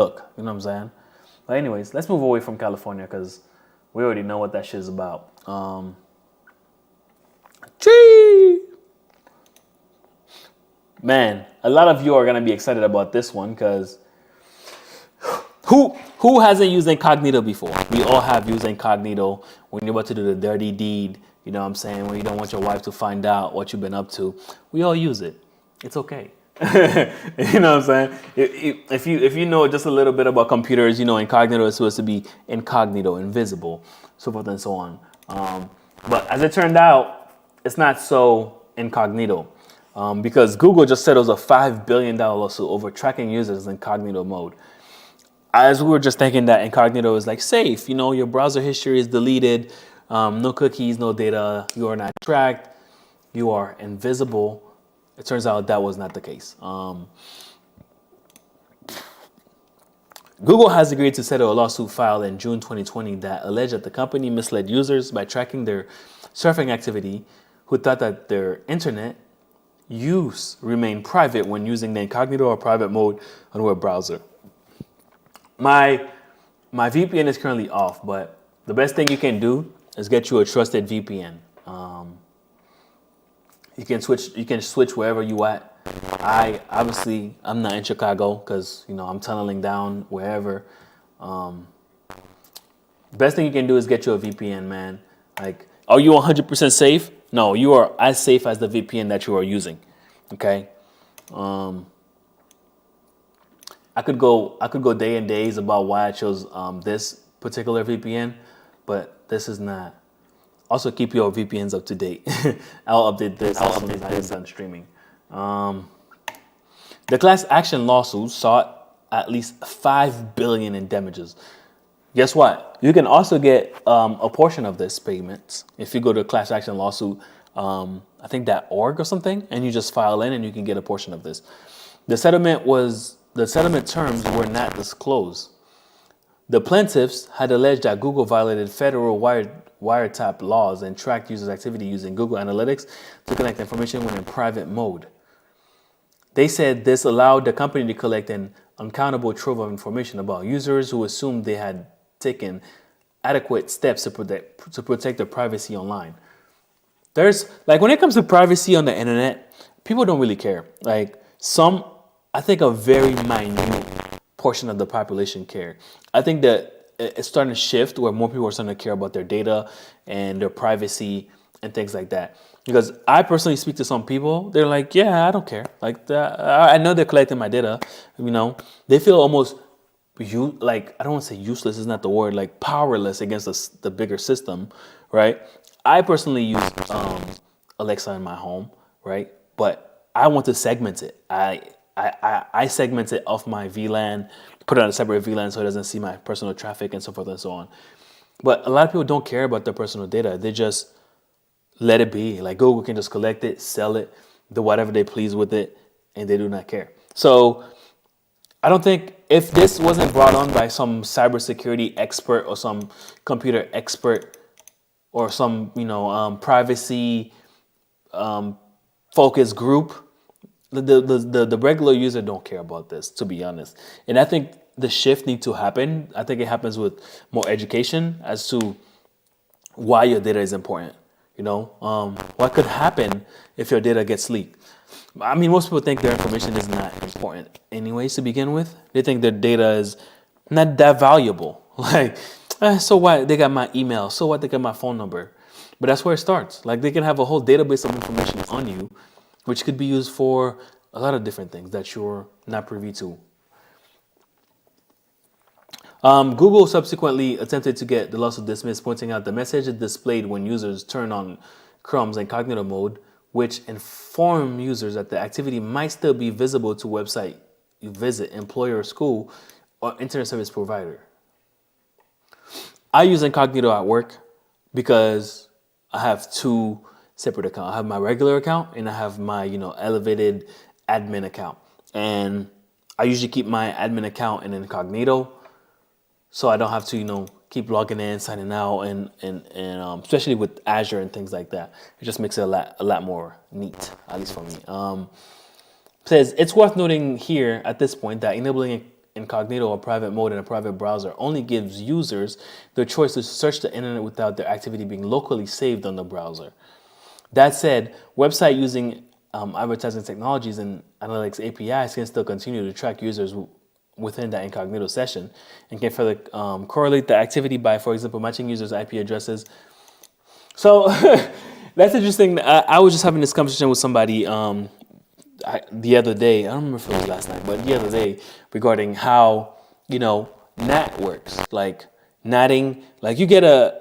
look. You know what I'm saying? But anyways, let's move away from California because we already know what that shit is about. Gee! Man, a lot of you are gonna be excited about this one because who hasn't used Incognito before? We all have used Incognito when you're about to do the dirty deed. You know what I'm saying? When you don't want your wife to find out what you've been up to. We all use it. It's okay. You know what I'm saying? If you know just a little bit about computers, you know Incognito is supposed to be incognito, invisible, so forth and so on. But as it turned out, it's not so incognito. Because Google just settles a $5 billion lawsuit over tracking users in incognito mode. As we were just thinking that incognito is like safe, you know, your browser history is deleted, no cookies, no data, you are not tracked, you are invisible. It turns out that was not the case. Google has agreed to settle a lawsuit filed in June 2020 that alleged that the company misled users by tracking their surfing activity who thought that their internet use remained private when using the incognito or private mode on a web browser. My VPN is currently off, but the best thing you can do is get you a trusted VPN. You can switch wherever you at. I'm not in Chicago because I'm tunneling down wherever. Best thing you can do is get you a VPN, man. Like, are you 100% safe? No, you are as safe as the VPN that you are using. Okay. I could go day and days about why I chose this particular VPN, but this is not. Also, keep your VPNs up to date. I'll update this as soon as I am done streaming. The class action lawsuit sought at least $5 billion in damages. Guess what? You can also get a portion of this payment if you go to class action lawsuit. I think .org or something, and you just file in, and you can get a portion of this. The settlement terms were not disclosed. The plaintiffs had alleged that Google violated federal wiretap laws and tracked users' activity using Google Analytics to collect information when in private mode. They said this allowed the company to collect an uncountable trove of information about users who assumed they had taken adequate steps to protect their privacy online. There's, like, when it comes to privacy on the internet, people don't really care. Like, I think a very minute portion of the population care. I think that it's starting to shift where more people are starting to care about their data and their privacy and things like that. Because I personally speak to some people, they're like, yeah, I don't care. Like, I know they're collecting my data. They feel almost like, I don't want to say useless, is not the word, like powerless against the bigger system, right? I personally use Alexa in my home, right? But I want to segment it. I segment it off my VLAN, put it on a separate VLAN so it doesn't see my personal traffic and so forth and so on. But a lot of people don't care about their personal data. They just let it be. Like, Google can just collect it, sell it, do whatever they please with it, and they do not care. So I don't think, if this wasn't brought on by some cybersecurity expert or some computer expert or some privacy focused group, the regular user don't care about this, to be honest. And I think the shift needs to happen. I think it happens with more education as to why your data is important. What could happen if your data gets leaked? I mean, most people think their information is not important anyways to begin with. They think their data is not that valuable. Like, so what? They got my email. So what? They got my phone number. But that's where it starts. Like, they can have a whole database of information on you, which could be used for a lot of different things that you're not privy to. Google subsequently attempted to get the lawsuit dismissed, pointing out the message is displayed when users turn on Chrome's incognito mode, which inform users that the activity might still be visible to website you visit, employer, school, or internet service provider. I use incognito at work because I have two separate accounts. I have my regular account and I have my, elevated admin account. And I usually keep my admin account in incognito so I don't have to, keep logging in, signing out, and especially with Azure and things like that. It just makes it a lot more neat, at least for me. Says it's worth noting here at this point that enabling incognito or private mode in a private browser only gives users the choice to search the internet without their activity being locally saved on the browser. That said, website using advertising technologies and analytics APIs can still continue to track users within that incognito session and can further correlate the activity by, for example, matching users' IP addresses. So that's interesting. I was just having this conversation with somebody the other day. I don't remember if it was last night, but the other day regarding how NAT works. Like natting, like you get an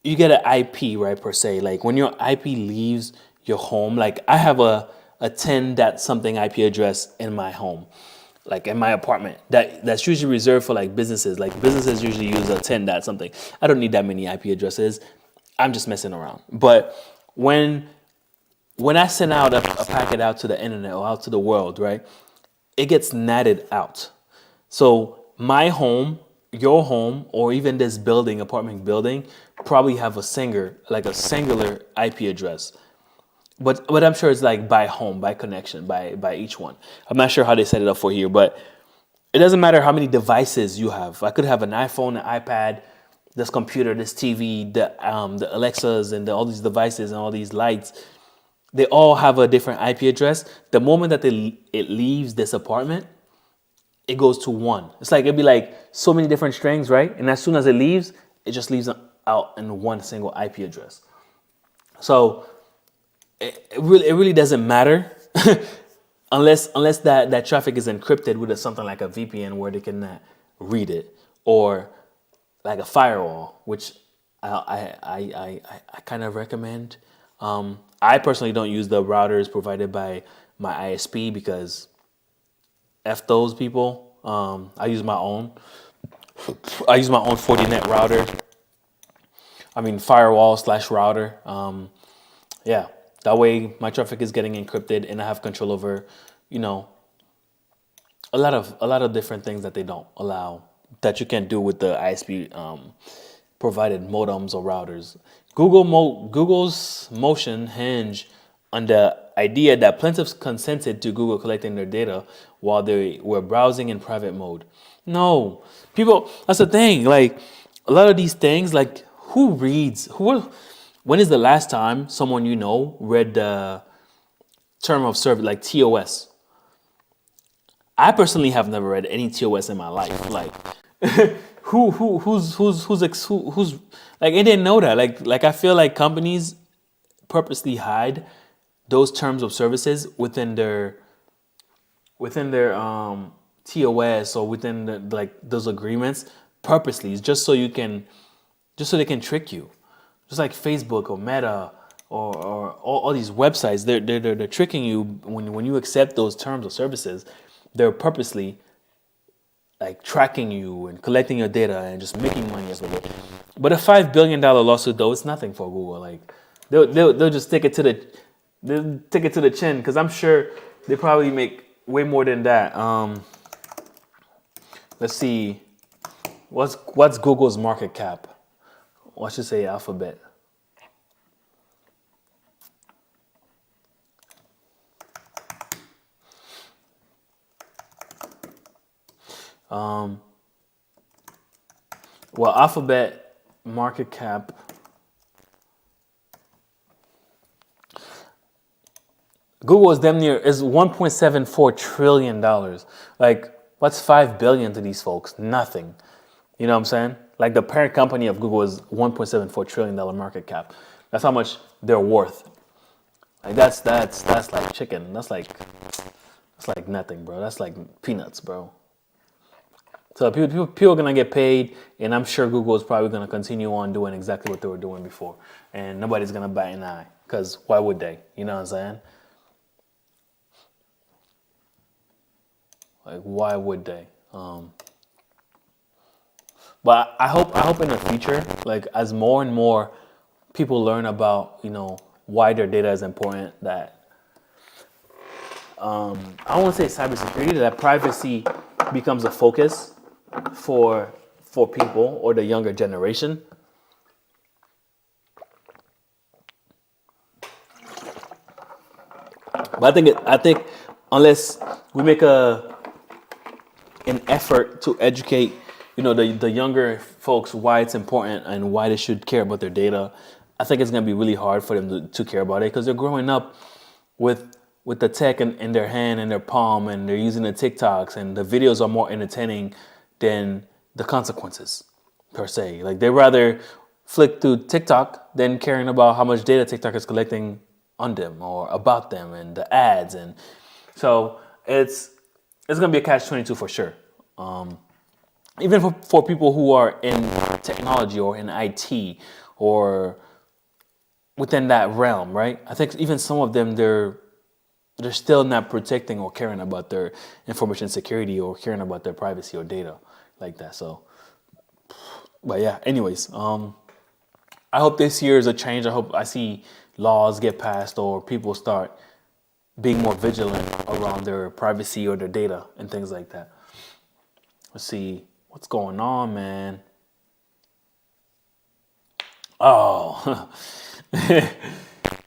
IP, right, per se. Like when your IP leaves your home, like I have a 10 dot something IP address in my home, like in my apartment. That's usually reserved for like businesses. Like businesses usually use a 10 dot something. I don't need that many IP addresses. I'm just messing around. But when I send out a packet out to the internet or out to the world, right, it gets natted out. So my home, your home, or even this building, apartment building, probably have a singular IP address. But I'm sure it's like by home, by connection, by each one. I'm not sure how they set it up for here, but it doesn't matter how many devices you have. I could have an iPhone, an iPad, this computer, this TV, the Alexas, and all these devices and all these lights. They all have a different IP address. The moment that it leaves this apartment, it goes to one. It's like it'd be like so many different strings, right? And as soon as it leaves, it just leaves out in one single IP address. So it really doesn't matter unless that traffic is encrypted with something like a VPN where they cannot read it, or like a firewall, which I kind of recommend. I personally don't use the routers provided by my ISP because F those people. I use my own. I use my own Fortinet router. I mean firewall/router. Yeah, that way my traffic is getting encrypted and I have control over, a lot of different things that they don't allow, that you can't do with the ISP provided modems or routers. Google's motion hinge on the idea that plaintiffs consented to Google collecting their data while they were browsing in private mode. No, people. That's the thing. Like a lot of these things, like who reads? When is the last time someone read the term of service, like TOS? I personally have never read any TOS in my life. Like, who's like, I didn't know that. Like I feel like companies purposely hide those terms of services within their TOS or within those agreements purposely, just so they can trick you, just like Facebook or Meta or all these websites. They're tricking you when you accept those terms of services. They're purposely like tracking you and collecting your data and just making money off of it. But a $5 billion lawsuit, though, it's nothing for Google. Like they'll just take it to the chin, because I'm sure they probably make way more than that. Let's see, what's Google's market cap? Or I should say Alphabet. Well, Alphabet market cap, Google is damn near is $1.74 trillion. Like, what's $5 billion to these folks? Nothing. You know what I'm saying? Like the parent company of Google is $1.74 trillion market cap. That's how much they're worth. Like that's like chicken. That's like nothing, bro. That's like peanuts, bro. So people are gonna get paid, and I'm sure Google is probably gonna continue on doing exactly what they were doing before, and nobody's gonna bat an eye, because why would they? You know what I'm saying? Like, why would they? But I hope in the future, like as more and more people learn about why their data is important, that I don't want to say cybersecurity, that privacy becomes a focus for people or the younger generation. But I think unless we make a an effort to educate, the younger folks why it's important and why they should care about their data, I think it's going to be really hard for them to care about it because they're growing up with the tech in their hand and their palm, and they're using the TikToks, and the videos are more entertaining than the consequences per se. Like they rather flick through TikTok than caring about how much data TikTok is collecting on them or about them and the ads, and so it's gonna be a catch-22 for sure. Even for people who are in technology or in IT or within that realm, right? I think even some of them they're still not protecting or caring about their information security or caring about their privacy or data like that. So, but yeah. Anyways, I hope this year is a change. I hope I see laws get passed or people start being more vigilant around their privacy or their data and things like that. Let's see what's going on, man. Oh,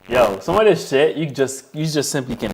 yo, some of this shit you just simply can